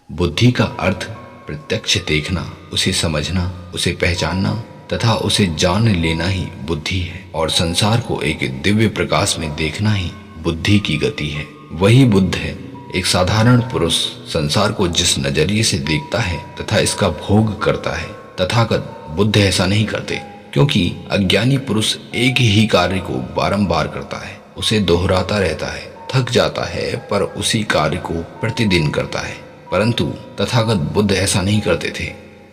बुद्धि का अर्थ प्रत्यक्ष देखना, उसे समझना, उसे पहचानना तथा उसे जान लेना ही बुद्धि है। और संसार को एक दिव्य प्रकाश में देखना ही बुद्धि की गति है। वही बुद्ध है। एक साधारण पुरुष संसार को जिस नजरिए से देखता है तथा इसका भोग करता है, तथागत बुद्ध ऐसा नहीं करते, क्योंकि अज्ञानी पुरुष एक ही कार्य को बारंबार करता है, उसे दोहराता रहता है, थक जाता है, पर उसी कार्य को प्रतिदिन करता है। परंतु तथागत बुद्ध ऐसा नहीं करते थे।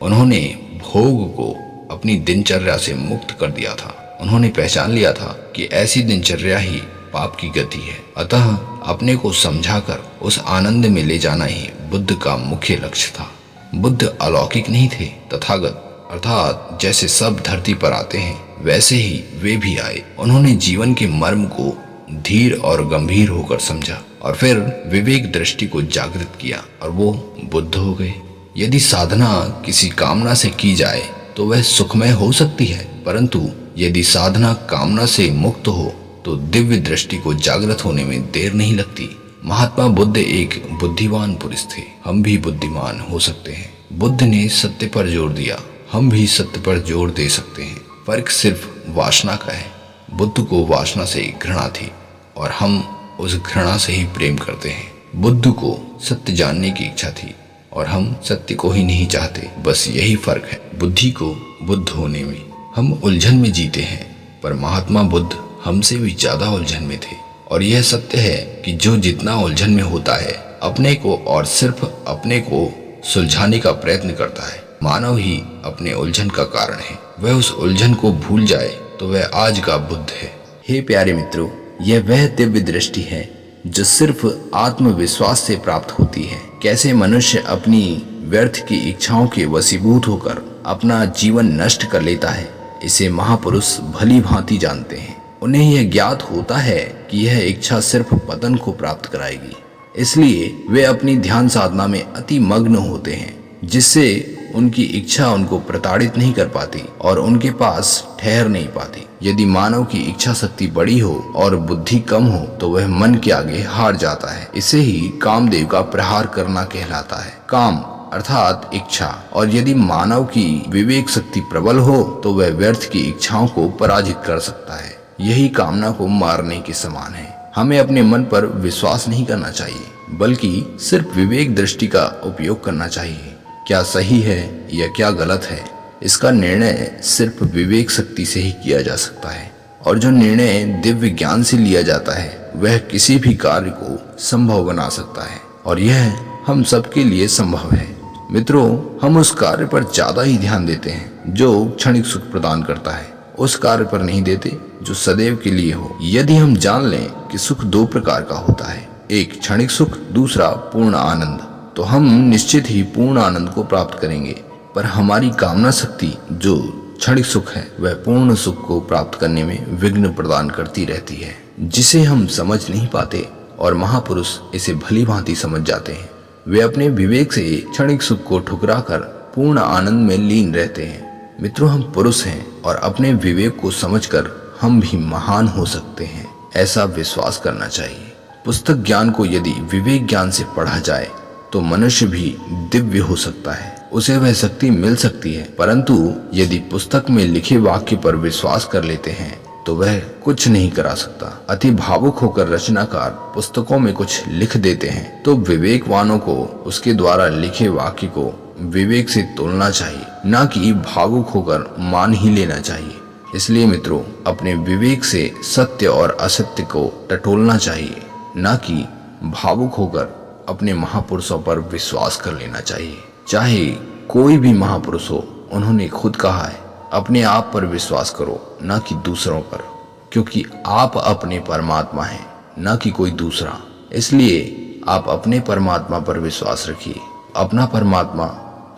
उन्होंने भोग को अपनी दिनचर्या से मुक्त कर दिया था। उन्होंने पहचान लिया था कि ऐसी दिनचर्या ही पाप की गति है। अतः अपने को समझाकर उस आनंद में ले जाना ही बुद्ध का मुख्य लक्ष्य था। बुद्ध अलौकिक नहीं थे। तथागत अर्थात जैसे सब धरती पर आते हैं वैसे ही वे भी आए। उन्होंने जीवन के मर्म को धीर और गंभीर होकर समझा और फिर विवेक दृष्टि को जागृत किया और वो बुद्ध हो गए। यदि साधना किसी कामना से की जाए तो वह सुखमय हो सकती है, परंतु यदि साधना कामना से मुक्त हो तो दिव्य दृष्टि को जागृत होने में देर नहीं लगती। महात्मा बुद्ध एक बुद्धिमान पुरुष थे। हम भी बुद्धिमान हो सकते हैं। बुद्ध ने सत्य पर जोर दिया, हम भी सत्य पर जोर दे सकते हैं। फर्क सिर्फ वासना का है। बुद्ध को वासना से घृणा थी और हम उस घृणा से ही प्रेम करते हैं। बुद्ध को सत्य जानने की इच्छा थी और हम सत्य को ही नहीं चाहते। बस यही फर्क है बुद्धि को बुद्ध होने में। हम उलझन में जीते हैं, पर महात्मा बुद्ध हमसे भी ज्यादा उलझन में थे। और यह सत्य है कि जो जितना उलझन में होता है, अपने को और सिर्फ अपने को सुलझाने का प्रयत्न करता है, मानव ही अपने उलझन का कारण है। वह उस उलझन को भूल जाए तो वह आज का बुद्ध है। हे प्यारे मित्रों, यह वह दिव्य दृष्टि है जो सिर्फ आत्मविश्वास से प्राप्त होती है। कैसे मनुष्य अपनी व्यर्थ की इच्छाओं के वशीभूत होकर अपना जीवन नष्ट कर लेता है, इसे महापुरुष भली भांति जानते हैं। उन्हें यह ज्ञात होता है कि यह इच्छा सिर्फ पतन को प्राप्त कराएगी, इसलिए वे अपनी ध्यान साधना में अति मग्न होते हैं, जिससे उनकी इच्छा उनको प्रताड़ित नहीं कर पाती और उनके पास ठहर नहीं पाती। यदि मानव की इच्छा शक्ति बड़ी हो और बुद्धि कम हो तो वह मन के आगे हार जाता है। इसे ही कामदेव का प्रहार करना कहलाता है। काम अर्थात इच्छा। और यदि मानव की विवेक शक्ति प्रबल हो तो वह व्यर्थ की इच्छाओं को पराजित कर सकता है। यही कामना को मारने के समान है। हमें अपने मन पर विश्वास नहीं करना चाहिए, बल्कि सिर्फ विवेक दृष्टि का उपयोग करना चाहिए। क्या सही है या क्या गलत है, इसका निर्णय सिर्फ विवेक शक्ति से ही किया जा सकता है। और जो निर्णय दिव्य ज्ञान से लिया जाता है वह किसी भी कार्य को संभव बना सकता है, और यह हम सबके लिए संभव है। मित्रों, हम उस कार्य पर ज्यादा ही ध्यान देते हैं जो क्षणिक सुख प्रदान करता है, उस कार्य पर नहीं देते जो सदैव के लिए हो। यदि हम जान लें कि सुख दो प्रकार का होता है, एक क्षणिक सुख, दूसरा पूर्ण आनंद, तो हम निश्चित ही पूर्ण आनंद को प्राप्त करेंगे। पर हमारी कामना शक्ति जो क्षणिक सुख है वह पूर्ण सुख को प्राप्त करने में विघ्न प्रदान करती रहती है, जिसे हम समझ नहीं पाते। और महापुरुष इसे भली भांति समझ जाते हैं। वे अपने विवेक से क्षणिक सुख को ठुकराकर पूर्ण आनंद में लीन रहते हैं। मित्रों, हम पुरुष हैं और अपने विवेक को समझकर हम भी महान हो सकते हैं, ऐसा विश्वास करना चाहिए। पुस्तक ज्ञान को यदि विवेक ज्ञान से पढ़ा जाए तो मनुष्य भी दिव्य हो सकता है, उसे वह शक्ति मिल सकती है। परंतु यदि पुस्तक में लिखे वाक्य पर विश्वास कर लेते हैं तो वह कुछ नहीं करा सकता। अति भावुक होकर रचनाकार पुस्तकों में कुछ लिख देते हैं तो विवेकवानों को उसके द्वारा लिखे वाक्य को विवेक से तोलना चाहिए, न कि भावुक होकर मान ही लेना चाहिए। इसलिए मित्रों, अपने विवेक से सत्य और असत्य को टटोलना चाहिए, न कि भावुक होकर अपने महापुरुषों पर विश्वास कर लेना चाहिए। चाहे कोई भी महापुरुष हो, उन्होंने खुद कहा है, अपने आप पर विश्वास करो, न कि दूसरों पर, क्योंकि आप अपने परमात्मा हैं, न कि कोई दूसरा। इसलिए आप अपने परमात्मा पर विश्वास रखिए। अपना परमात्मा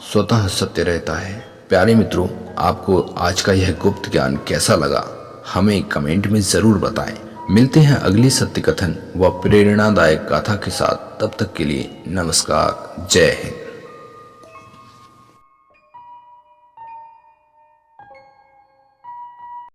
स्वतः सत्य रहता है। प्यारे मित्रों, आपको आज का यह गुप्त ज्ञान कैसा लगा, हमें कमेंट में जरूर बताएं। मिलते हैं अगली सत्य कथन व प्रेरणादायक गाथा के साथ। तब तक के लिए नमस्कार। जय हिंद।